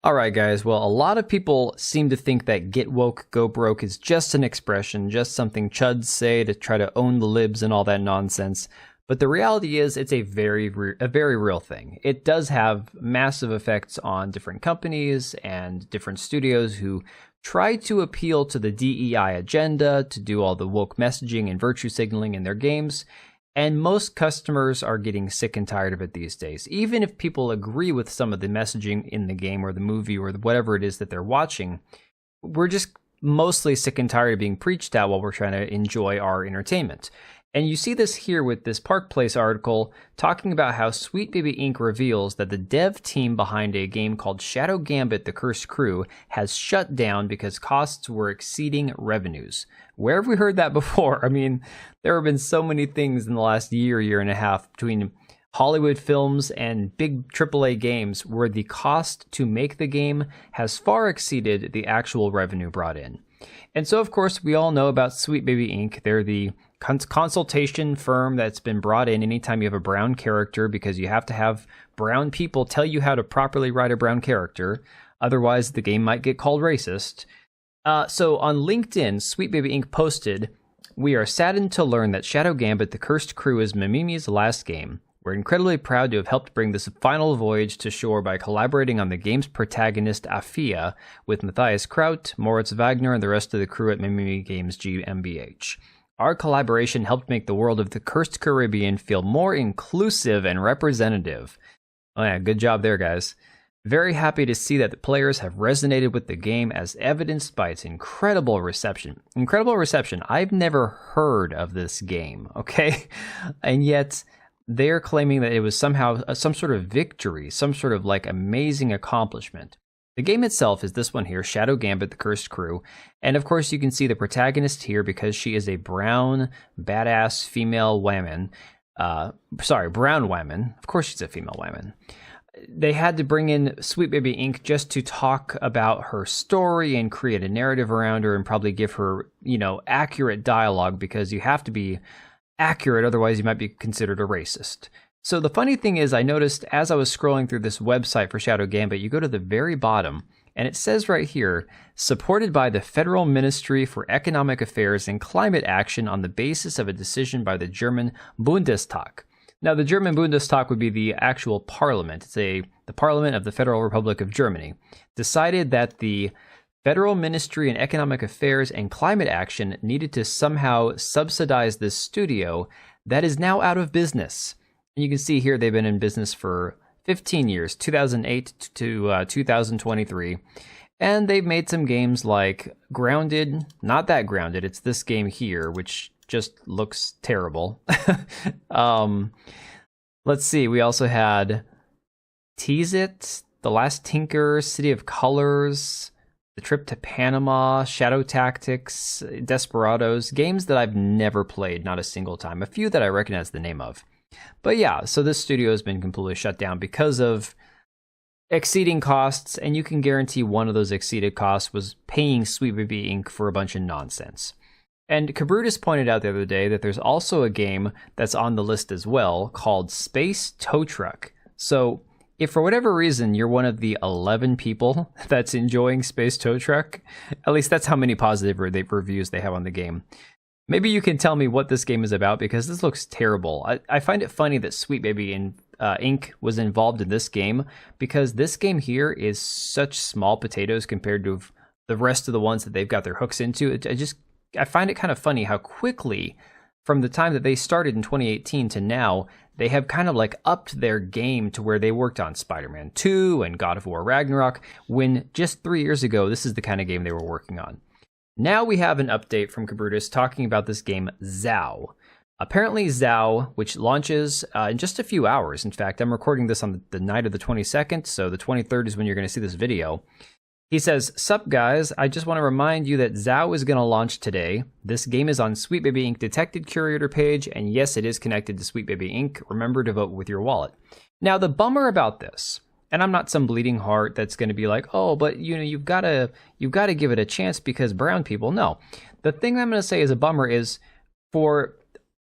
Alright guys, well a lot of people seem to think that get woke, go broke is just an expression, just something chuds say to try to own the libs and all that nonsense. But the reality is it's a very real thing. It does have massive effects on different companies and different studios who try to appeal to the DEI agenda, to do all the woke messaging and virtue signaling in their games. And most customers are getting sick and tired of it these days. Even if people agree with some of the messaging in the game or the movie or whatever it is that they're watching, we're just mostly sick and tired of being preached at while we're trying to enjoy our entertainment. And you see this here with this Park Place article talking about how Sweet Baby Inc. reveals that the dev team behind a game called Shadow Gambit: The Cursed Crew has shut down because costs were exceeding revenues. Where have we heard that before? I mean, there have been so many things in the last year and a half between Hollywood films and big AAA games where the cost to make the game has far exceeded the actual revenue brought in. And so, of course, we all know about Sweet Baby Inc. They're the consultation firm that's been brought in anytime you have a brown character, because you have to have brown people tell you how to properly write a brown character. Otherwise, the game might get called racist. So on LinkedIn, Sweet Baby Inc. posted, "We are saddened to learn that Shadow Gambit: The Cursed Crew is Mimimi's last game. We're incredibly proud to have helped bring this final voyage to shore by collaborating on the game's protagonist, Afia, with Matthias Kraut, Moritz Wagner, and the rest of the crew at Mimimi Games GmbH. Our collaboration helped make the world of the Cursed Caribbean feel more inclusive and representative." Oh yeah, good job there, guys. "Very happy to see that the players have resonated with the game, as evidenced by its incredible reception." Incredible reception. I've never heard of this game, okay? And yet they're claiming that it was somehow some sort of victory, some sort of like amazing accomplishment. The game itself is this one here, Shadow Gambit: The Cursed Crew. And of course you can see the protagonist here because she is a brown, badass female woman. Brown woman. Of course she's a female woman. They had to bring in Sweet Baby Inc. just to talk about her story and create a narrative around her and probably give her, accurate dialogue, because you have to be accurate, otherwise you might be considered a racist. So the funny thing is, I noticed as I was scrolling through this website for Shadow Gambit, you go to the very bottom, and it says right here, "Supported by the Federal Ministry for Economic Affairs and Climate Action on the basis of a decision by the German Bundestag." Now, the German Bundestag would be the actual parliament. It's the parliament of the Federal Republic of Germany. Decided that the Federal Ministry in Economic Affairs and Climate Action needed to somehow subsidize this studio that is now out of business. And you can see here they've been in business for 15 years, 2008 to 2023. And they've made some games like Grounded, not that Grounded, it's this game here, which just looks terrible. Let's see, we also had Tease It, The Last Tinker, City of Colors, The Trip to Panama, Shadow Tactics, Desperados, games that I've never played, not a single time. A few that I recognize the name of. But yeah, so this studio has been completely shut down because of exceeding costs, and you can guarantee one of those exceeded costs was paying Sweet Baby Inc. for a bunch of nonsense. And Kabrutus pointed out the other day that there's also a game that's on the list as well called Space Tow Truck. So if for whatever reason you're one of the 11 people that's enjoying Space Tow Truck, at least that's how many positive reviews they have on the game, maybe you can tell me what this game is about, because this looks terrible. I find it funny that Sweet Baby Inc. was involved in this game, because this game here is such small potatoes compared to the rest of the ones that they've got their hooks into. I find it kind of funny how quickly, from the time that they started in 2018 to now, they have kind of like upped their game to where they worked on Spider-Man 2 and God of War Ragnarok, when just 3 years ago, this is the kind of game they were working on. Now we have an update from Kabrutus talking about this game, Zao. Apparently Zao, which launches in just a few hours. In fact, I'm recording this on the night of the 22nd, so the 23rd is when you're going to see this video. He says, "Sup guys, I just want to remind you that Zao is going to launch today. This game is on Sweet Baby Inc. Detected Curator page, and yes, it is connected to Sweet Baby Inc. Remember to vote with your wallet." Now, the bummer about this, and I'm not some bleeding heart that's going to be like, "Oh, but you've got to give it a chance because brown people." No, the thing I'm going to say is a bummer is for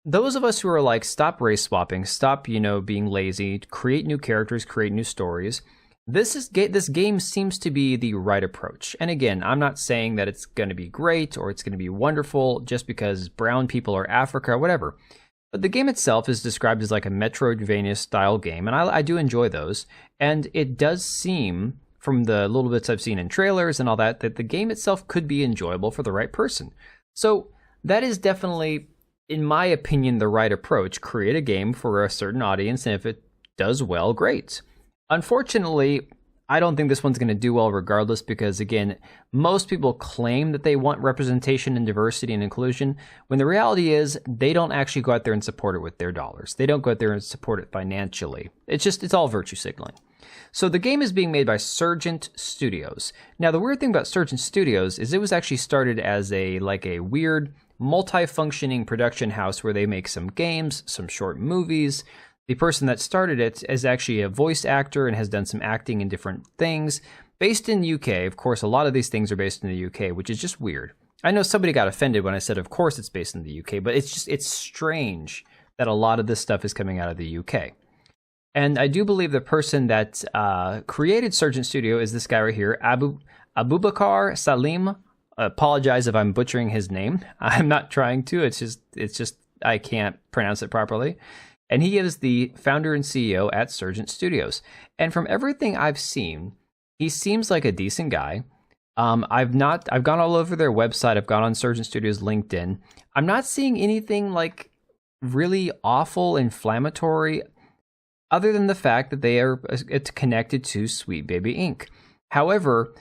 those of us who are like, stop race swapping, stop being lazy, create new characters, create new stories. This game seems to be the right approach. And again, I'm not saying that it's going to be great or it's going to be wonderful just because brown people or Africa or whatever. But the game itself is described as like a Metroidvania style game, and I do enjoy those. And it does seem, from the little bits I've seen in trailers and all that, that the game itself could be enjoyable for the right person. So that is definitely, in my opinion, the right approach. Create a game for a certain audience, and if it does well, great. Unfortunately, I don't think this one's going to do well regardless because, again, most people claim that they want representation and diversity and inclusion, when the reality is they don't actually go out there and support it with their dollars. They don't go out there and support it financially. It's all virtue signaling. So the game is being made by Surgent Studios. Now, the weird thing about Surgent Studios is it was actually started as a weird, multi-functioning production house where they make some games, some short movies. The person that started it is actually a voice actor and has done some acting in different things. Based in UK, of course, a lot of these things are based in the UK, which is just weird. I know somebody got offended when I said, of course it's based in the UK, but it's strange that a lot of this stuff is coming out of the UK. And I do believe the person that created Surgent Studio is this guy right here, Abubakar Salim. Apologize if I'm butchering his name. I'm not trying to. It's just I can't pronounce it properly. And he is the founder and CEO at Surgent Studios. And from everything I've seen, he seems like a decent guy. I've gone all over their website. I've gone on Surgent Studios LinkedIn. I'm not seeing anything like really awful, inflammatory, other than the fact that they are connected to Sweet Baby Inc. However,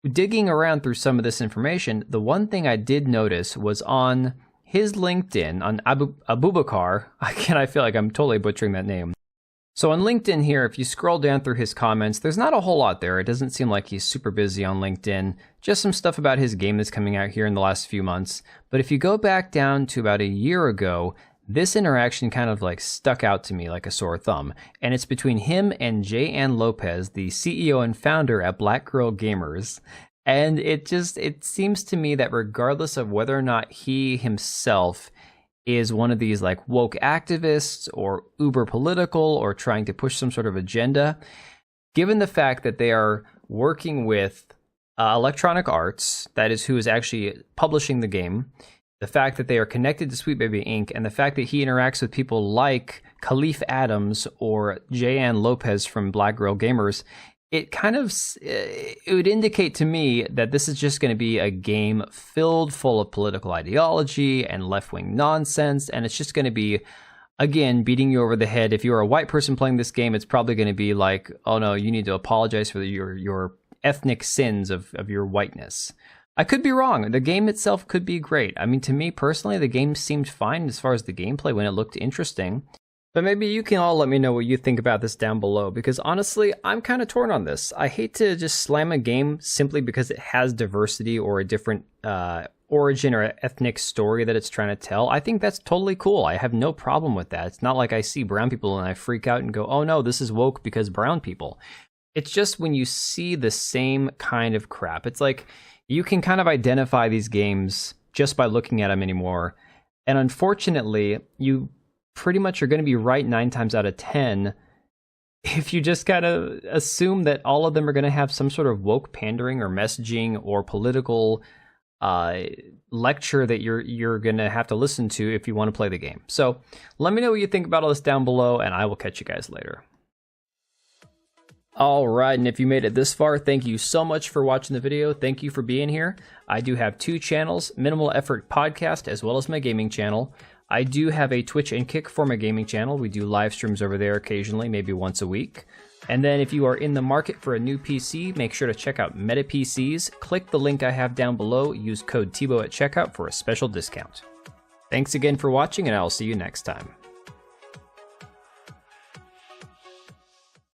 digging around through some of this information, the one thing I did notice was on his LinkedIn, on Abubakar, I feel like I'm totally butchering that name. So on LinkedIn here, if you scroll down through his comments, there's not a whole lot there. It doesn't seem like he's super busy on LinkedIn. Just some stuff about his game that's coming out here in the last few months. But if you go back down to about a year ago, this interaction kind of like stuck out to me like a sore thumb. And it's between him and J.Ann Lopez, the CEO and founder at Black Girl Gamers. And it seems to me that regardless of whether or not he himself is one of these like woke activists or uber political or trying to push some sort of agenda, given the fact that they are working with Electronic Arts, that is who is actually publishing the game, the fact that they are connected to Sweet Baby Inc., and the fact that he interacts with people like Khalif Adams or J.Ann Lopez from Black Girl Gamers, it would indicate to me that this is just going to be a game filled full of political ideology and left-wing nonsense, and it's just going to be, again, beating you over the head. If you're a white person playing this game, it's probably going to be like, oh no, you need to apologize for your ethnic sins of your whiteness. I could be wrong. The game itself could be great. I mean, to me personally, the game seemed fine as far as the gameplay when it looked interesting. But maybe you can all let me know what you think about this down below, because honestly, I'm kind of torn on this. I hate to just slam a game simply because it has diversity or a different origin or ethnic story that it's trying to tell. I think that's totally cool. I have no problem with that. It's not like I see brown people and I freak out and go, oh no, this is woke because brown people. It's just when you see the same kind of crap, it's like you can kind of identify these games just by looking at them anymore. And unfortunately, you pretty much are going to be right 9 times out of 10 if you just kind of assume that all of them are going to have some sort of woke pandering or messaging or political lecture that you're going to have to listen to if you want to play the game. So let me know what you think about all this down below, and I will catch you guys later. All right, and if you made it this far, thank you so much for watching the video. Thank you for being here. I do have 2 channels, Minimal Effort Podcast, as well as my gaming channel. I do have a Twitch and Kick for my gaming channel. We do live streams over there occasionally, maybe once a week. And then if you are in the market for a new PC, make sure to check out Meta PCs. Click the link I have down below. Use code TBO at checkout for a special discount. Thanks again for watching, and I'll see you next time.